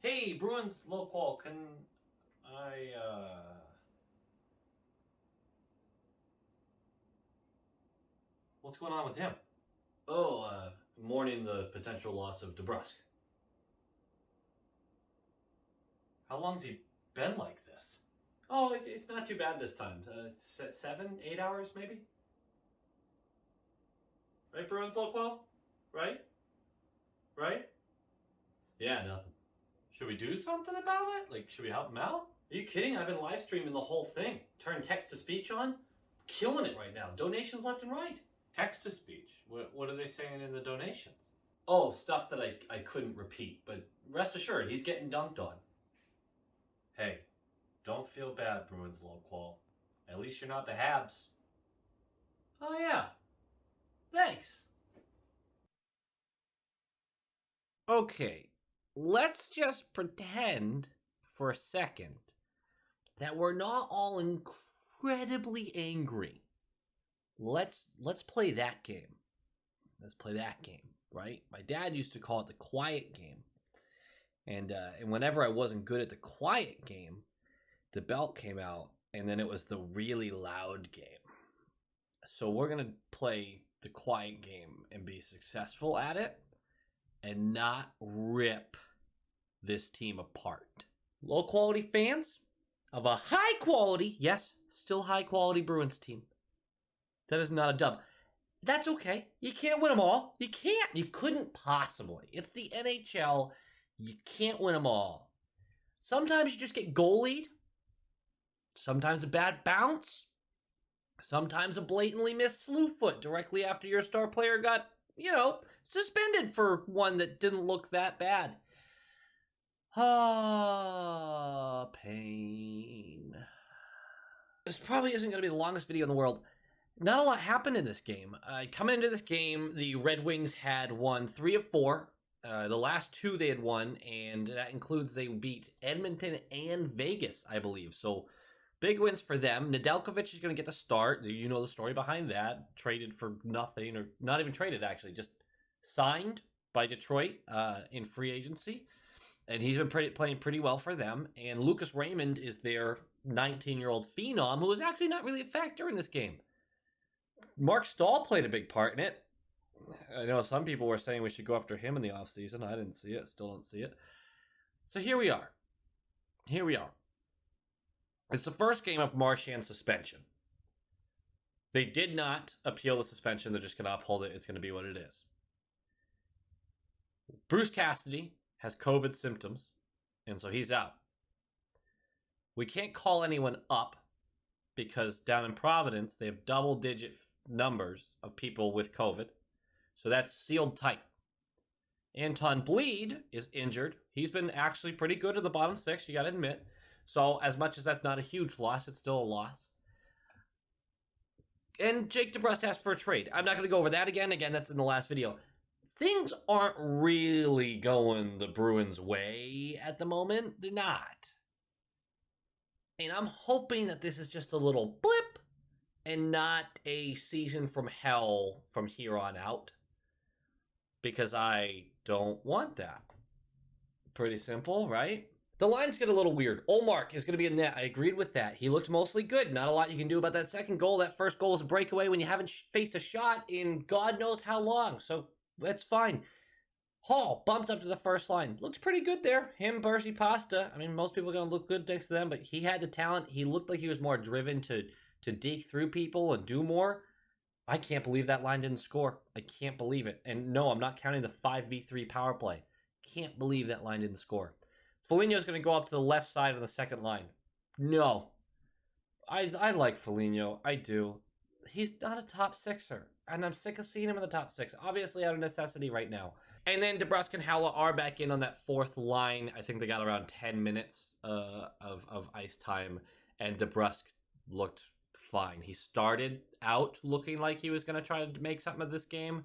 Hey, Bruins local, can I, what's going on with him? Oh, mourning the potential loss of Debrusk. How long's he been like this? Oh, it's not too bad this time. 7, 8 hours maybe? Right, Bruins local? Right? Right? Yeah, nothing. Should we do something about it? Like, should we help him out? Are you kidding? I've been live streaming the whole thing. Turn text to speech on. Killing it right now. Donations left and right. Text to speech. What are they saying in the donations? Oh, stuff that I couldn't repeat, but rest assured, he's getting dunked on. Hey, don't feel bad, Bruins low qual. At least you're not the Habs. Oh, yeah. Thanks. Okay, let's just pretend for a second that we're not all incredibly angry. Let's play that game. Let's play that game, right? My dad used to call it the quiet game. And whenever I wasn't good at the quiet game, the belt came out, and then it was the really loud game. So we're going to play the quiet game and be successful at it and not rip this team apart. Low quality fans of a high quality, yes, still high quality Bruins team. That is not a dub. That's okay. You can't win them all. You can't. You couldn't possibly. It's the NHL. You can't win them all. Sometimes you just get goalied. Sometimes a bad bounce. Sometimes a blatantly missed slew foot directly after your star player got, suspended for one that didn't look that bad. Ah, pain. This probably isn't going to be the longest video in the world. Not a lot happened in this game. Coming into this game, the Red Wings had won 3 of 4. The last 2 they had won, and that includes they beat Edmonton and Vegas, I believe. So big wins for them. Nedeljkovic is going to get the start. You know the story behind that. Traded for nothing, or not even traded, actually. Just signed by Detroit in free agency. And he's been playing pretty well for them. And Lucas Raymond is their 19-year-old phenom, who is actually not really a factor in this game. Mark Stahl played a big part in it. I know some people were saying we should go after him in the offseason. I didn't see it. Still don't see it. So here we are. It's the first game of Marchand's suspension. They did not appeal the suspension. They're just going to uphold it. It's going to be what it is. Bruce Cassidy has COVID symptoms, and so he's out. We can't call anyone up because down in Providence, they have double-digit numbers of people with COVID. So that's sealed tight. Anton Bleed is injured. He's been actually pretty good at the bottom 6, you got to admit. So as much as that's not a huge loss, it's still a loss. And Jake Debrusk asked for a trade. I'm not going to go over that again. Again, that's in the last video. Things aren't really going the Bruins' way at the moment. They're not. And I'm hoping that this is just a little blip and not a season from hell from here on out. Because I don't want that. Pretty simple, right? The lines get a little weird. Olmark is going to be in net. I agreed with that. He looked mostly good. Not a lot you can do about that second goal. That first goal was a breakaway when you haven't faced a shot in God knows how long. So that's fine. Hall bumped up to the first line. Looks pretty good there. Him, Bercy, Pasta. I mean, most people are going to look good next to them, but he had the talent. He looked like he was more driven to dig through people and do more. I can't believe that line didn't score. I can't believe it. And no, I'm not counting the 5v3 power play. Can't believe that line didn't score. Foligno's going to go up to the left side on the second line. No. I like Foligno. I do. He's not a top sixer. And I'm sick of seeing him in the top 6. Obviously out of necessity right now. And then Debrusk and Howell are back in on that fourth line. I think they got around 10 minutes of ice time. And Debrusk looked fine. He started out looking like he was going to try to make something of this game.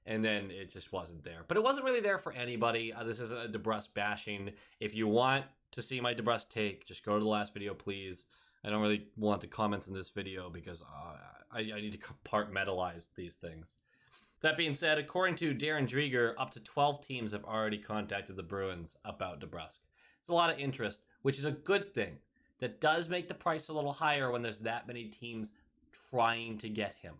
And then it just wasn't there. But it wasn't really there for anybody. This isn't a Debrusk bashing. If you want to see my Debrusk take, just go to the last video, please. I don't really want the comments in this video because I need to compartmentalize these things. That being said, according to Darren Drieger, up to 12 teams have already contacted the Bruins about Debrusk. It's a lot of interest, which is a good thing. That does make the price a little higher when there's that many teams trying to get him.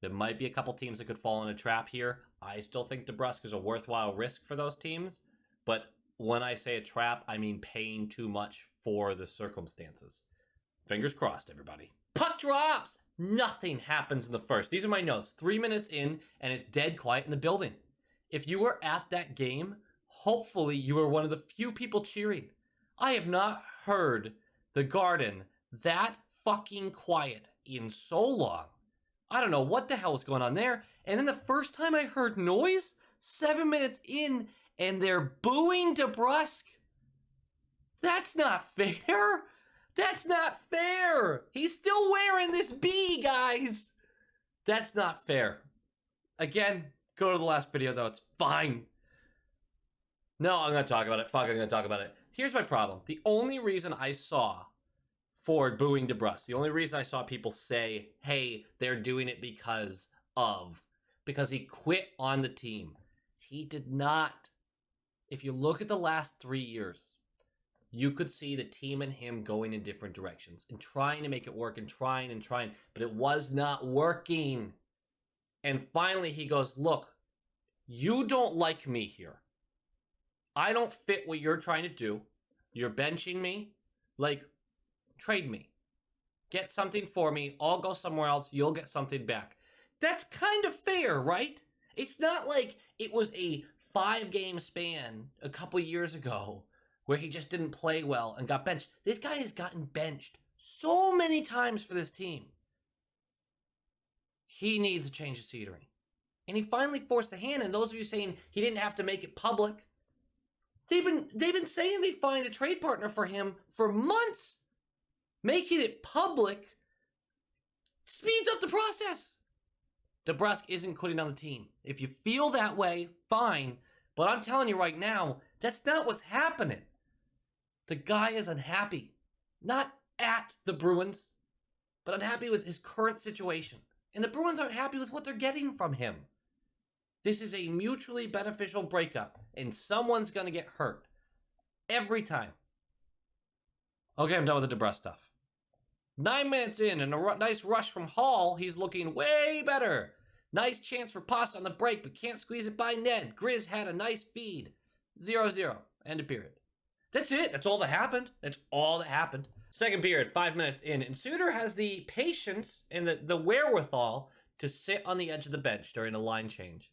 There might be a couple teams that could fall in a trap here. I still think Debrusk is a worthwhile risk for those teams, but when I say a trap, I mean paying too much for the circumstances. Fingers crossed, everybody. Puck drops! Nothing happens in the first. These are my notes. 3 minutes in, and it's dead quiet in the building. If you were at that game, hopefully you were one of the few people cheering. I have not heard the Garden that fucking quiet in so long. I don't know what the hell was going on there. And then the first time I heard noise, 7 minutes in, and they're booing Debrusk. That's not fair. That's not fair. He's still wearing this B, guys. That's not fair. Again, go to the last video, though. It's fine. No, I'm going to talk about it. Fuck, I'm going to talk about it. Here's my problem. The only reason I saw for booing Debrusk, the only reason I saw people say, hey, they're doing it because he quit on the team. He did not. If you look at the last 3 years, you could see the team and him going in different directions and trying to make it work and trying, but it was not working. And finally he goes, look, you don't like me here. I don't fit what you're trying to do. You're benching me. Like, trade me. Get something for me. I'll go somewhere else. You'll get something back. That's kind of fair, right? It's not like it was a 5-game span a couple years ago where he just didn't play well and got benched. This guy has gotten benched so many times for this team. He needs a change of scenery. And he finally forced a hand, and those of you saying he didn't have to make it public, they've been saying they'd find a trade partner for him for months. Making it public speeds up the process. Debrusk isn't quitting on the team. If you feel that way, fine. But I'm telling you right now, that's not what's happening. The guy is unhappy. Not at the Bruins, but unhappy with his current situation. And the Bruins aren't happy with what they're getting from him. This is a mutually beneficial breakup, and someone's going to get hurt. Every time. Okay, I'm done with the Debrusk stuff. 9 minutes in, and a nice rush from Hall. He's looking way better. Nice chance for Pasta on the break, but can't squeeze it by Ned. Grizz had a nice feed. 0-0. End of period. That's it. That's all that happened. That's all that happened. Second period, 5 minutes in, and Suter has the patience and the wherewithal to sit on the edge of the bench during a line change.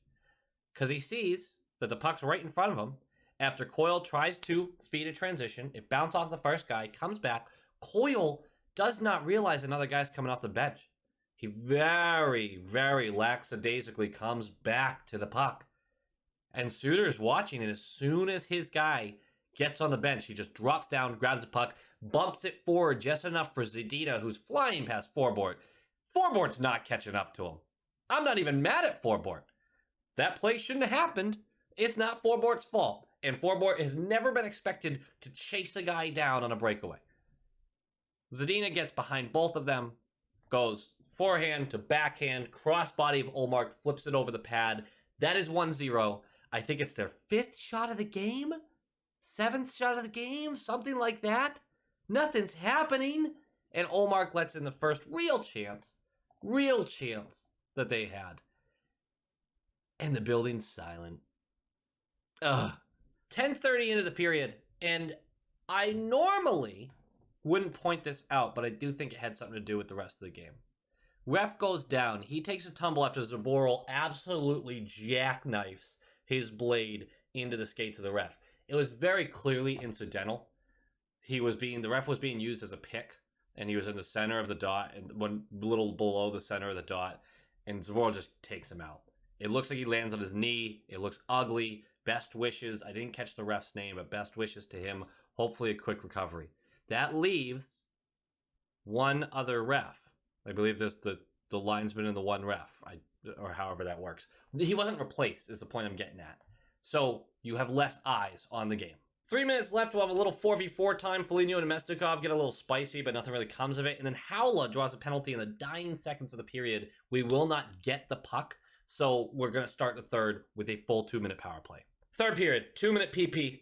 Because he sees that the puck's right in front of him. After Coyle tries to feed a transition, it bounces off the first guy, comes back. Coyle does not realize another guy's coming off the bench. He very, very lackadaisically comes back to the puck. And Suter's watching, and as soon as his guy gets on the bench, he just drops down, grabs the puck, bumps it forward just enough for Zadina, who's flying past Forbort. Forbort's not catching up to him. I'm not even mad at Forbort. That play shouldn't have happened. It's not Forbort's fault. And Forbort has never been expected to chase a guy down on a breakaway. Zadina gets behind both of them, goes forehand to backhand, crossbody of Ullmark, flips it over the pad. That is 1-0. I think it's their 5th shot of the game? 7th shot of the game? Something like that? Nothing's happening. And Ullmark lets in the first real chance that they had. And the building's silent. Ugh. 10:30 into the period, and I normally wouldn't point this out, but I do think it had something to do with the rest of the game. Ref goes down. He takes a tumble after Zaboral absolutely jackknifes his blade into the skates of the ref. It was very clearly incidental. The ref was being used as a pick, and he was in the center of the dot, and one little below the center of the dot, and Zaboral just takes him out. It looks like he lands on his knee. It looks ugly. Best wishes. I didn't catch the ref's name, but best wishes to him. Hopefully a quick recovery. That leaves one other ref. I believe there's the linesman and the one ref, or however that works. He wasn't replaced, is the point I'm getting at. So you have less eyes on the game. 3 minutes left. We'll have a little 4v4 time. Foligno and Mestikov get a little spicy, but nothing really comes of it. And then Howla draws a penalty in the dying seconds of the period. We will not get the puck, so we're going to start the third with a full 2-minute power play. Third period, 2-minute PP.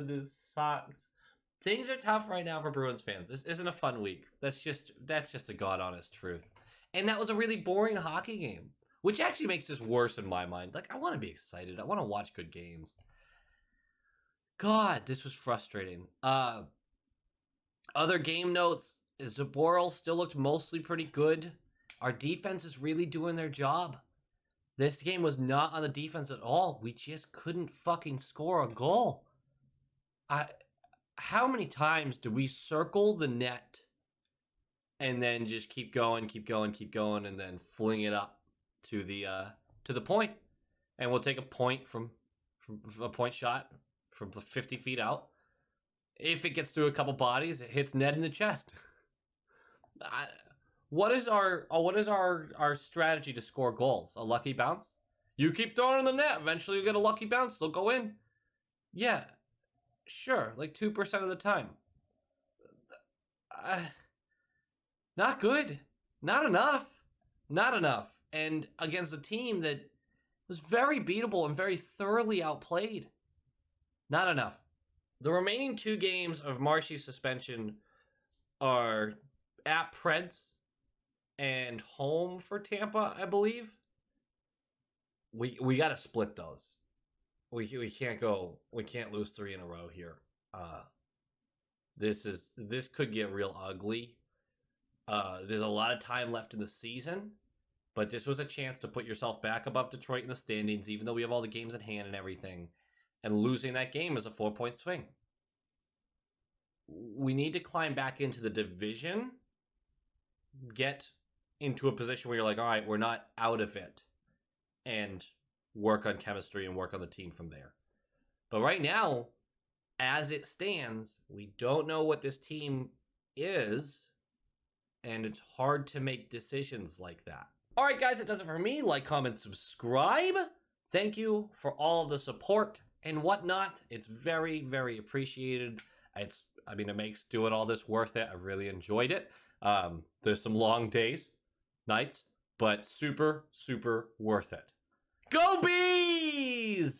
This sucks. Things are tough right now for Bruins fans. This isn't a fun week. That's just the god honest truth. And that was a really boring hockey game, which actually makes this worse in my mind. Like, I want to be excited. I want to watch good games. God, this was frustrating. Other game notes, Zaboral still looked mostly pretty good. Our defense is really doing their job. This game was not on the defense at all. We just couldn't fucking score a goal. How many times do we circle the net and then just keep going, and then fling it up to the point? And we'll take a point from a point shot from 50 feet out. If it gets through a couple bodies, it hits Ned in the chest. What is our strategy to score goals? A lucky bounce? You keep throwing in the net. Eventually you get a lucky bounce. They'll go in. Yeah, sure. Like 2% of the time. Not good. Not enough. Not enough. And against a team that was very beatable and very thoroughly outplayed. Not enough. The remaining 2 games of Marshy's suspension are at Preds and home for Tampa, I believe. We got to split those. We can't lose 3 in a row here. This could get real ugly. There's a lot of time left in the season, but this was a chance to put yourself back above Detroit in the standings, even though we have all the games at hand and everything. And losing that game is a 4-point swing. We need to climb back into the division, get into a position where you're like, all right, we're not out of it, and work on chemistry and work on the team from there. But right now, as it stands, we don't know what this team is, and it's hard to make decisions like that. All right, guys, that does it for me. Like, comment, subscribe. Thank you for all of the support and whatnot. It's very, very appreciated. It makes doing all this worth it. I really enjoyed it. There's some long days, nights, but super, super worth it. Go Bees!